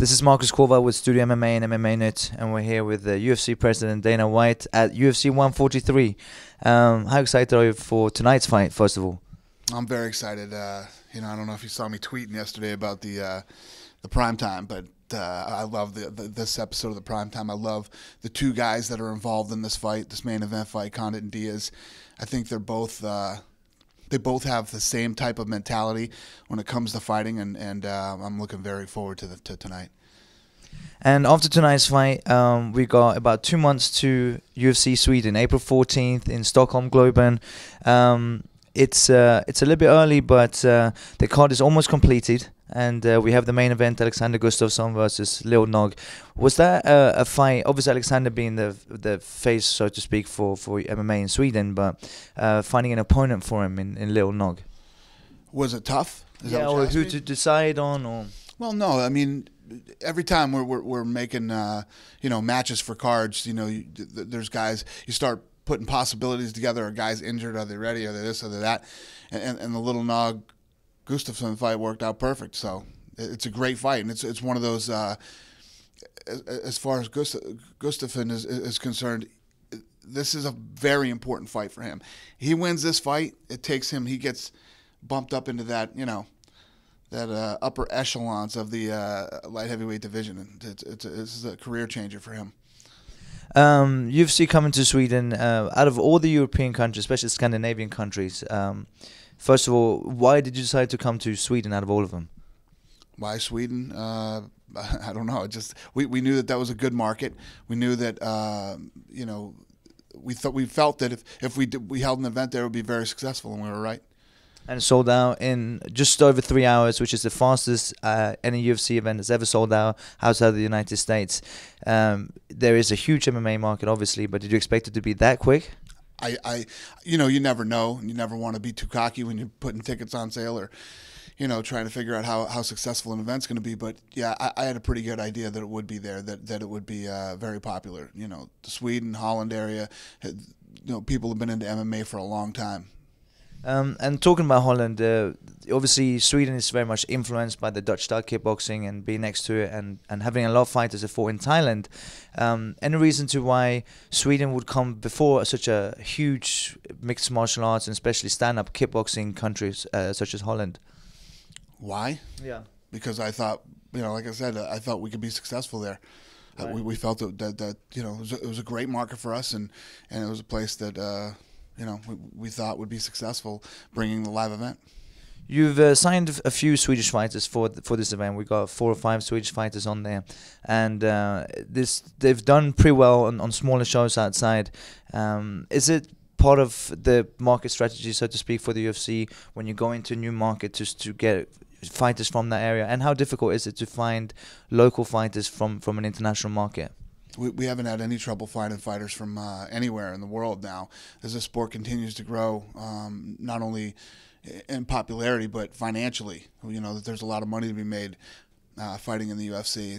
This is Marcus Kowal with Studio MMA and MMAnytt, and we're here with the UFC President Dana White at UFC 143. How excited are you for tonight's fight, first of all? I'm very excited. I don't know if you saw me tweeting yesterday about the prime time, but I love this episode of the prime time. I love the two guys that are involved in this fight, this main event fight, Condit and Diaz. I think they're both. They both have the same type of mentality when it comes to fighting, and I'm looking very forward to tonight. And after tonight's fight, we got about 2 months to UFC Sweden, April 14th in Stockholm, Globen. It's a little bit early, but the card is almost completed, and we have the main event, Alexander Gustafsson versus Lil Nog. Was that a fight? Obviously, Alexander being the face, so to speak, for MMA in Sweden, but finding an opponent for him in Lil Nog. Was it tough? Or who to decide on? Or well, no. I mean, every time we're making matches for cards, there's guys you start putting possibilities together. Are guys injured? Are they ready? Are they this? Are they that? And the Lil Nog Gustafsson fight worked out perfect. So it's a great fight, and it's one of those. As far as Gustafsson is concerned, this is a very important fight for him. He wins this fight, it takes him. He gets bumped up into that that upper echelons of the light heavyweight division. And this is a career changer for him. UFC coming to Sweden, out of all the European countries, especially Scandinavian countries, first of all, why did you decide to come to Sweden out of all of them? Why Sweden? I don't know. It just we knew that was a good market. We knew that we felt that if we held an event there, it would be very successful, and we were right. And sold out in just over 3 hours, which is the fastest any UFC event has ever sold out outside of the United States. There is a huge MMA market, obviously, but did you expect it to be that quick? You never know. You never want to be too cocky when you're putting tickets on sale or, trying to figure out how successful an event's going to be. But yeah, I had a pretty good idea that it would be there, that it would be very popular. The Sweden, Holland area, people have been into MMA for a long time. And talking about Holland, obviously Sweden is very much influenced by the Dutch style kickboxing and being next to it, and having a lot of fighters that fought in Thailand. Any reason to why Sweden would come before such a huge mixed martial arts and especially stand-up kickboxing countries such as Holland? Why? Yeah. Because I thought, like I said, I thought we could be successful there. Right. We felt that it was a great market for us, and it was a place that we thought would be successful bringing the live event. You've signed a few Swedish fighters for this event. We got 4 or 5 Swedish fighters on there, and they've done pretty well on smaller shows outside. Is it part of the market strategy, so to speak, for the UFC when you go into a new market just to get fighters from that area? And how difficult is it to find local fighters from an international market? We haven't had any trouble finding fighters from anywhere in the world now, as the sport continues to grow, not only in popularity but financially. That there's a lot of money to be made fighting in the UFC.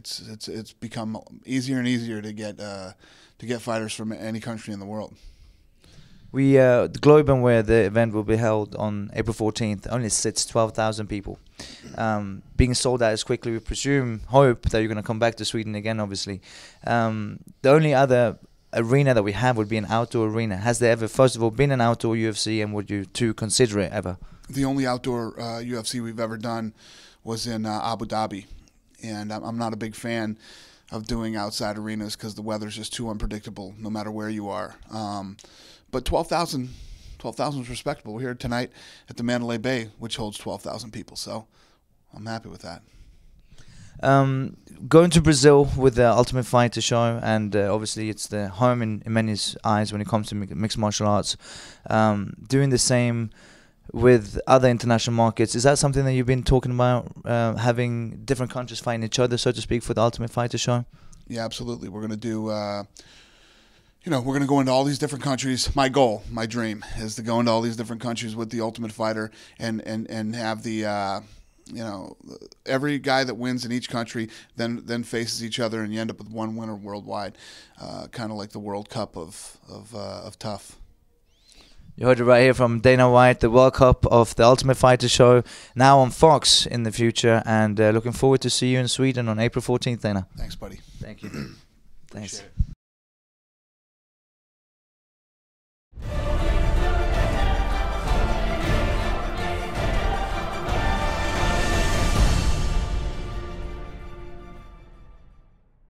It's become easier and easier to get fighters from any country in the world. The Globen, where the event will be held on April 14th, only sits 12,000 people. Being sold out as quickly, we hope that you're going to come back to Sweden again, obviously. The only other arena that we have would be an outdoor arena. Has there ever, first of all, been an outdoor UFC, and would you two consider it ever? The only outdoor UFC we've ever done was in Abu Dhabi, and I'm not a big fan of doing outside arenas because the weather's just too unpredictable no matter where you are. But 12,000 is respectable. We're here tonight at the Mandalay Bay, which holds 12,000 people, so I'm happy with that. Going to Brazil with the Ultimate Fighter show, and obviously it's the home in many eyes when it comes to mixed martial arts. Doing the same with other international markets, is that something that you've been talking about, having different countries fighting each other, so to speak, for the Ultimate Fighter show? Yeah, absolutely. We're going to do... we're going to go into all these different countries. My goal, my dream, is to go into all these different countries with the Ultimate Fighter and have the, every guy that wins in each country then faces each other, and you end up with one winner worldwide, kind of like the World Cup of tough. You heard it right here from Dana White, the World Cup of the Ultimate Fighter show, now on Fox in the future. And looking forward to see you in Sweden on April 14th, Dana. Thanks, buddy. Thank you. Thanks.